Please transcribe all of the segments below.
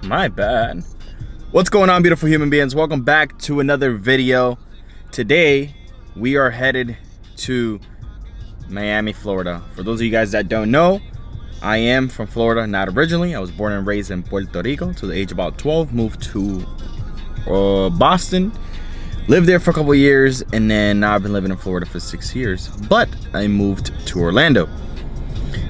My bad. What's going on, beautiful human beings? Welcome back to another video. Today we are headed to Miami, Florida. For those of you guys that don't know, I am from Florida, not originally. I was born and raised in Puerto Rico to the age of about 12. Moved to Boston, lived there for a couple of years, and then now I've been living in Florida for 6 years. But I moved to Orlando,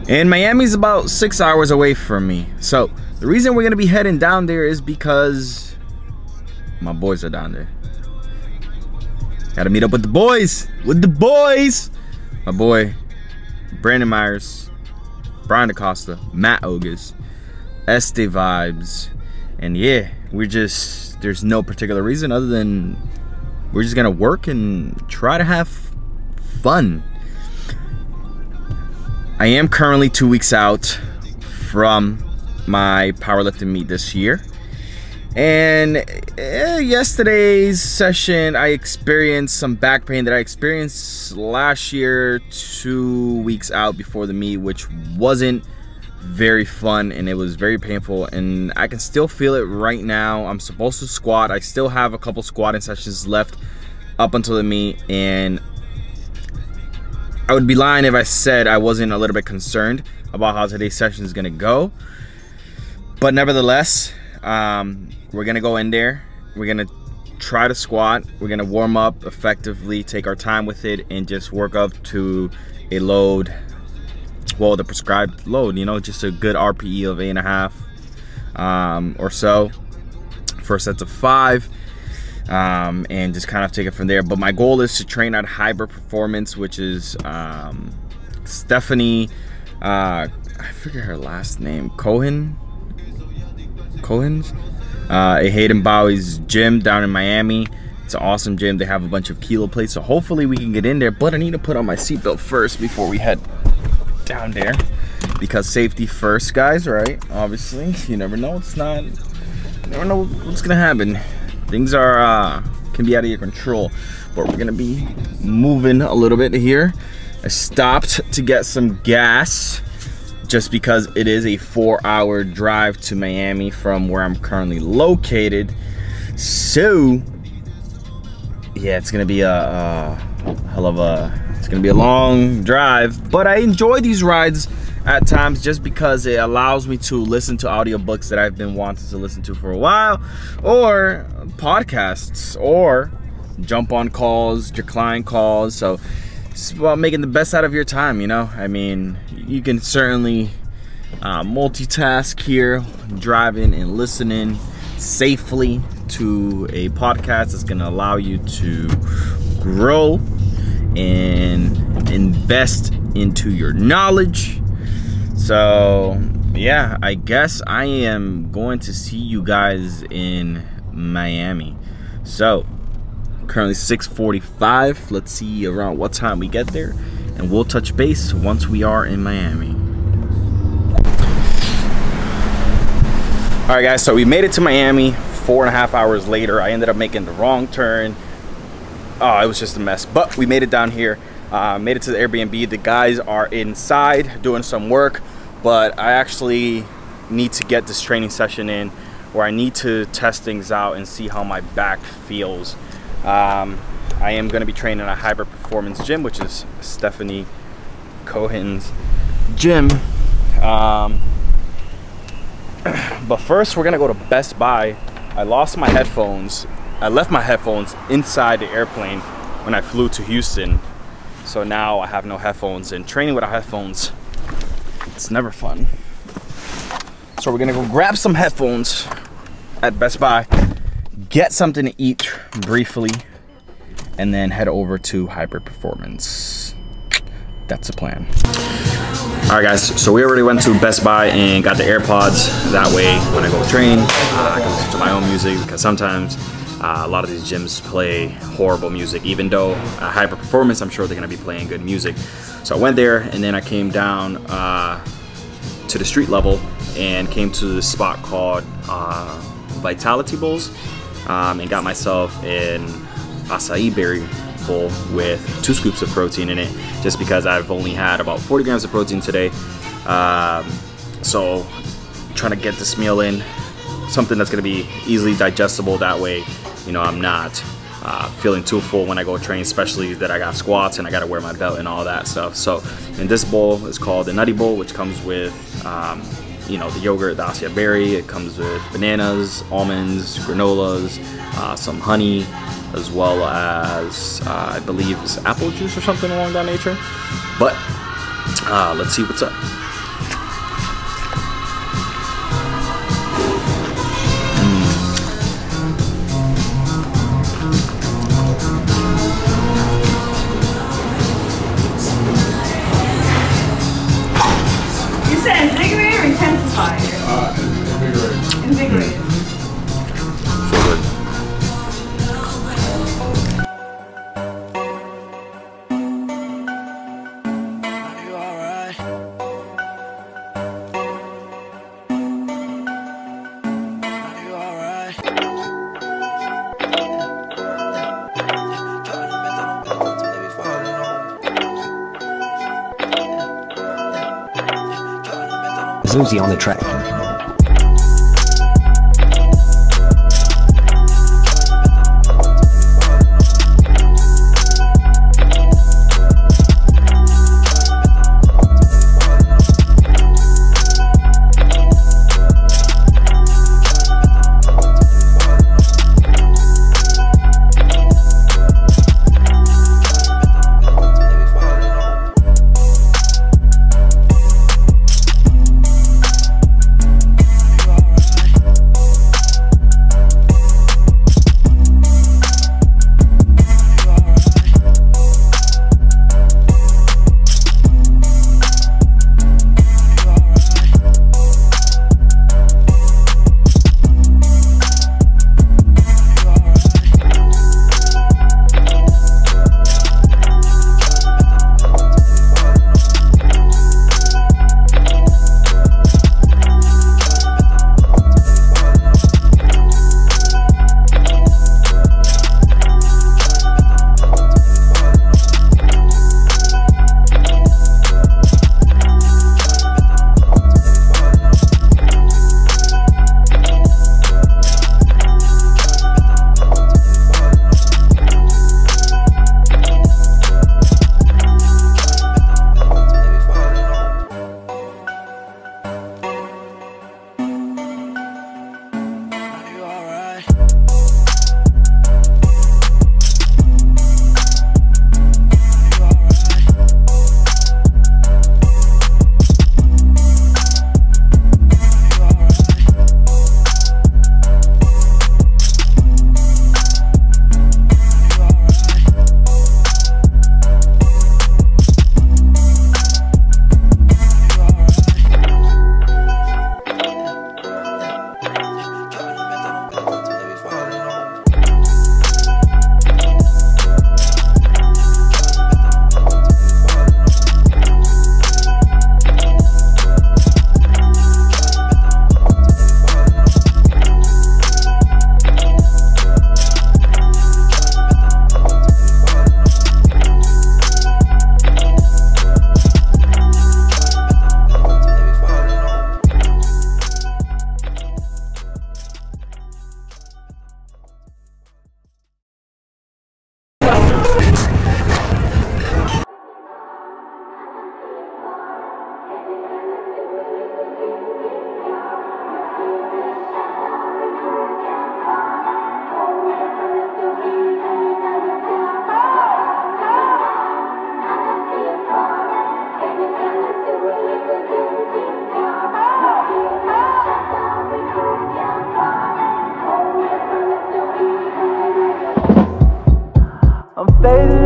and Miami's about 6 hours away from me. So the reason we're gonna be heading down there is because my boys are down there. Gotta meet up with the boys. My boy Brandon Myers, Brian DaCosta, Matt Ogus, Este Vibes, and yeah, there's no particular reason other than we're just gonna work and try to have fun. I am currently 2 weeks out from my powerlifting meet this year, and yesterday's session I experienced some back pain that I experienced last year 2 weeks out before the meet, which wasn't very fun and it was very painful, and I can still feel it right now. I'm supposed to squat. I still have a couple squatting sessions left up until the meet, and I would be lying if I said I wasn't a little bit concerned about how today's session is gonna go. But nevertheless, we're gonna go in there, we're gonna try to squat, we're gonna warm up effectively, take our time with it, and just work up to a load, well, the prescribed load, you know, just a good RPE of 8.5 or so, first sets of 5, and just kind of take it from there. But my goal is to train at Hybrid Performance, which is Stefi, I forget her last name, Cohen's, Hayden Bowie's gym down in Miami. It's an awesome gym. They have a bunch of kilo plates, so hopefully we can get in there. But I need to put on my seatbelt first before we head down there, because safety first, guys, right? Obviously, you never know. You never know what's gonna happen. Things are can be out of your control. But we're gonna be moving a little bit here. I stopped to get some gas, just because it is a 4-hour drive to Miami from where I'm currently located. So yeah, it's gonna be it's gonna be a long drive, but I enjoy these rides at times just because it allows me to listen to audiobooks that I've been wanting to listen to for a while, or podcasts, or jump on calls, decline calls. So it's about making the best out of your time, you know? I mean, you can certainly multitask here, driving and listening safely to a podcast that's gonna allow you to grow and invest into your knowledge. So yeah, I guess I am going to see you guys in Miami. So currently 6:45. Let's see around what time we get there, and we'll touch base once we are in Miami. All right, guys, so we made it to Miami 4.5 hours later. I ended up making the wrong turn. Oh, it was just a mess, but we made it down here. Made it to the Airbnb. The guys are inside doing some work, but I actually need to get this training session in where I need to test things out and see how my back feels. I am going to be training at Hybrid Performance Gym, which is Stefi Cohen's gym. But first we're going to go to Best Buy. I lost my headphones I left my headphones inside the airplane when I flew to Houston. So now I have no headphones, and training without headphones, it's never fun. So we're gonna go grab some headphones at Best Buy, get something to eat briefly, and then head over to Hybrid Performance. That's the plan. All right, guys, so we already went to Best Buy and got the AirPods. That way, when I go train, I can listen to my own music, because sometimes a lot of these gyms play horrible music, even though Hybrid Performance, I'm sure they're gonna be playing good music. So I went there, and then I came down to the street level and came to this spot called Vitality Bowls, and got myself an acai berry bowl with 2 scoops of protein in it, just because I've only had about 40 grams of protein today. So trying to get this meal in, something that's going to be easily digestible. That way, you know, I'm not feeling too full when I go train, especially that I got squats and I got to wear my belt and all that stuff. So, and this bowl is called the Nutty Bowl, which comes with you know, the yogurt, the acai berry. It comes with bananas, almonds, granolas, some honey, as well as I believe it's apple juice or something along that nature. But let's see what's up. You said invigorate or intensify? Invigorate. So good. Zuzi on the track.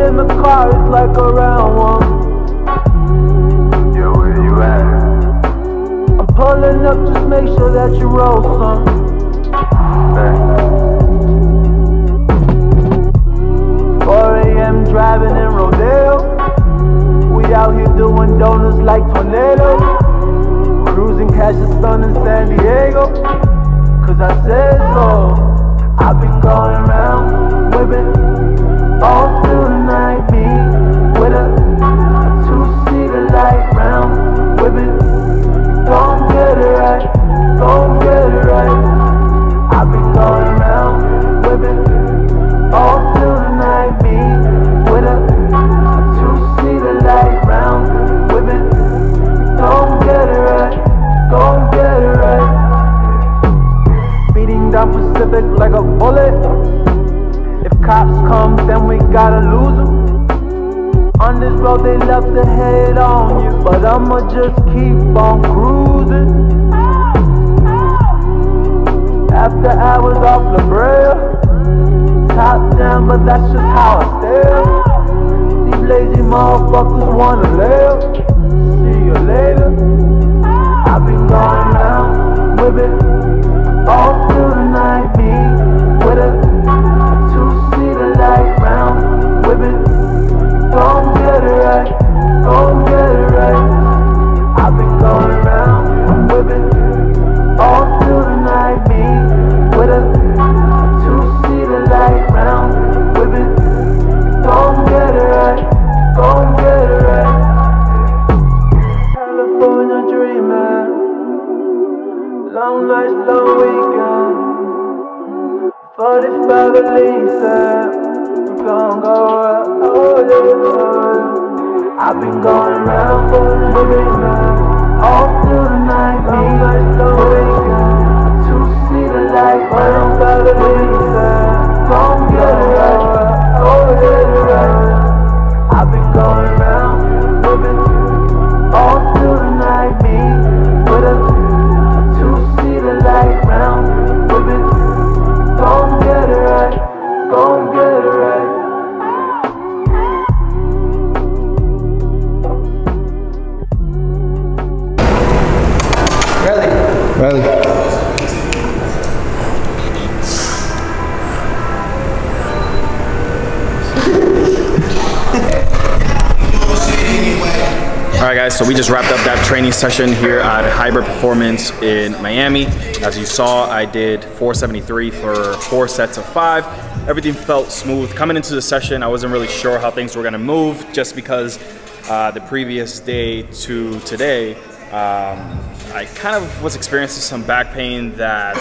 in the car, it's like a round one. Yo, where you at? I'm pulling up, just make sure that you roll some. 4 a.m. driving in Rodeo. We out here doing donuts like tornadoes. Cruising cash the sun in San Diego. Cause I said so. I've been going around, whipping all through the night. Me with a two-seater light round, whipping. Gon' get it right, gon' get it right. I've been going around, whipping all through the night. Me with a two-seater light round, whipping. Gon' get it right, gon' get it right. Speeding down Pacific like a bullet. If cops come, then we gotta lose them. On this road they love to hate on you, but I'ma just keep on cruising. After hours off La Brea, top down, but that's just how I stay. These lazy motherfuckers wanna live. See you later. I've been going round, whipping all through the night. Me with a two-seater light round, whipping. Gon' get it right, gon' get it right. I've been going around, whipping all through the night. Me with a two-seater light round, whipping. Gon' get it right, gon' get it right. California dreaming, long nights, long weekend. 45 Elise. Gon' go up, oh yeah. I've been going around for the weekend, all through the night. Long nights, long weekend. Two-seater light round by the weekend. Gon' get it right, gon' get it right. I've been going around, whipping all through the night. Me with a two-seater light round, whipping. Gon' get it right, gon' get it right. Riley. Alright guys, so we just wrapped up that training session here at Hybrid Performance in Miami. As you saw, I did 473 for 4 sets of 5. Everything felt smooth. Coming into the session, I wasn't really sure how things were gonna move just because the previous day to today, I kind of was experiencing some back pain that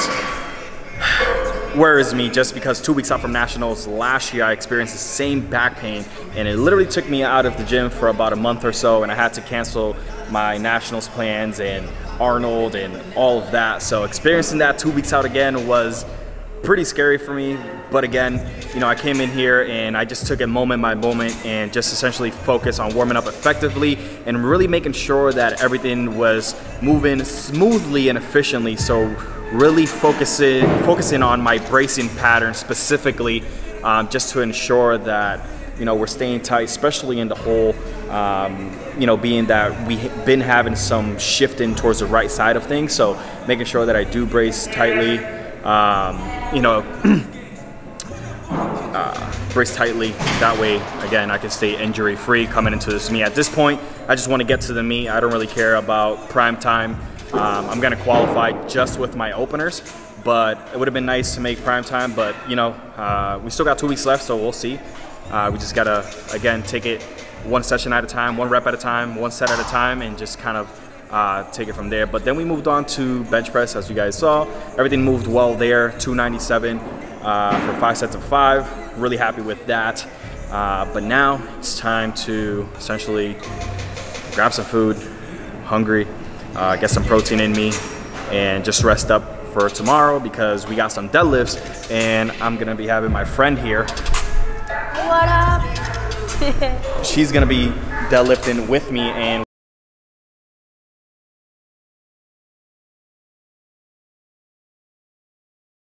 worries me just because 2 weeks out from Nationals last year, I experienced the same back pain and it literally took me out of the gym for about a month or so, and I had to cancel my Nationals plans and Arnold and all of that. So experiencing that 2 weeks out again was pretty scary for me. But again, you know, I came in here and I just took it moment by moment and just essentially focused on warming up effectively and really making sure that everything was moving smoothly and efficiently. So really focusing on my bracing pattern specifically, just to ensure that, you know, we're staying tight, especially in the hole, you know, being that we've been having some shifting towards the right side of things. So making sure that I do brace tightly, you know, brace tightly. That way, again, I can stay injury free coming into this meet. At this point, I just want to get to the meet. I don't really care about prime time. I'm gonna qualify just with my openers, but it would have been nice to make prime time. But you know, we still got 2 weeks left, so we'll see. We just gotta, again, take it one session at a time, one rep at a time, one set at a time, and just kind of take it from there. But then we moved on to bench press, as you guys saw. Everything moved well there, 297 for 5 sets of 5. Really happy with that. But now it's time to essentially grab some food. I'm hungry, get some protein in me, and just rest up for tomorrow because we got some deadlifts, and I'm gonna be having my friend here. What up? She's gonna be deadlifting with me, and